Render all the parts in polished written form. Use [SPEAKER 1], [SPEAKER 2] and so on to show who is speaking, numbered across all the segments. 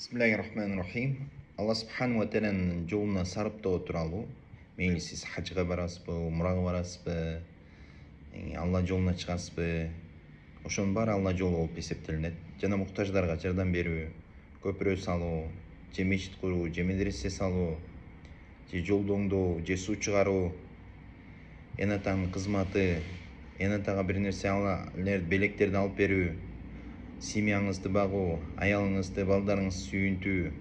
[SPEAKER 1] Bismillahirrahmanirrahim. Алла Субхану ва Тааламның жолына сарыптоо тууралуу, мейли сиз хажга барасызбы, умрага барасызбы, Алла жолуна чыгасызбы, ошонун баары Алла жолу болуп эсептелинет. Жана муктаждарга жардам берүү, көпүрө салуу, же мечит куруу, же медресе салуу, же жолду оңдоо, же суу чыгаруу, эн атанын кызматы, эн атага бир нерсе белектерди алып берүү, семьяңызды багуу, аялыңызды, балдарыңызды сүйүнтүү,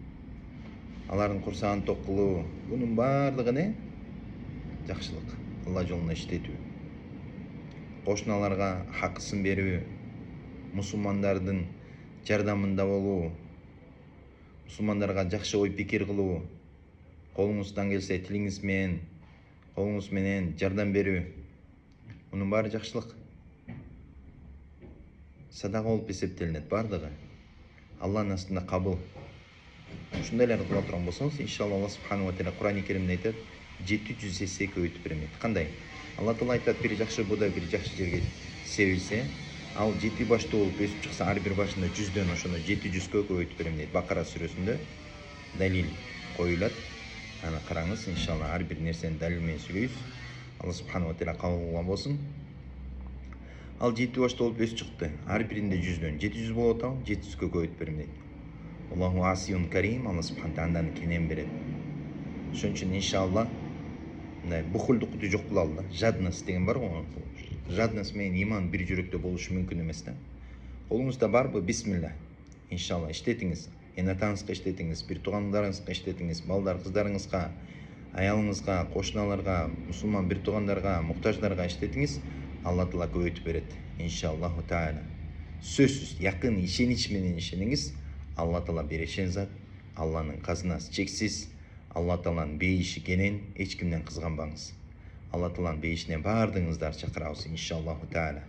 [SPEAKER 1] алардын курсагын ток кылуу, бунун баардыгы не? Жакшылык, Алла жолунда иштетүү. Кошуналарга хакысын берүү, мусулмандардын жардамында болуу, мусулмандарга жакшы ой пикир кылуу, колуңуздан келсе тилиңиз менен, колуңуз менен жардам берүү. Мунун баары жакшылык. Садака болуп эсептелинет баардыгы. Алланын астында кабыл. Ушундай эле кыла турган болсоңуз, иншалла Алла Субхану ва Тааля Кур'ан-ы Керимде айтат, 700 эсе көбөйтүп бермек. Кандай? Алла Таала айтат, бир жакшы будай бир жакшы жерге себилсе, ал 7 баштуу болуп өсүп чыкса, ар бир башында 100дөн ошондо 700кө көбөйтүп берем дейт. Бакара сүрөсүндө далил коюлат. Аны караңыз, иншалла ар бир нерсени далил менен сүйлөйбүз. Алла Субхану ва Тааля кабыл кылган болсун. Ал 7 баштуу болуп өсүп чыкты. Ар биринде 100дөн 700 болуп атабы, 700кө көбөйтүп берем дейт. Аллаху асиюн карим, Алла Субхану Тааля кенен берет. Ошон үчүн иншалла бухулдукту жок кылалы да. Жадность деген бар го. Жадность менен иман бир жүрөктө болушу мүмкүн эмес да. Колуңузда барбы? Бисмилла. Иншалла иштетиңиз. Эн атаңызга иштетиңиз, бир туугандарыңызга иштетиңиз, балдар, кыздарыңызга, аялыңызга, кошуналарга, мусулман бир туугандарга, муктаждарга иштетиңиз. Алла Таала көбөйтүп берет. Иншаллаху Тааля. Сөзсүз, якын ишенич менен ишениңиз. Алла Таала берешен зат. Алланын казынасы чексиз. Алла Тааланын бейиши кенен, эч кимден кызганбаңыз. Алла Тааланын бейишине баардыгыңыздарды чакырабыз. Иншаллаху Тааля.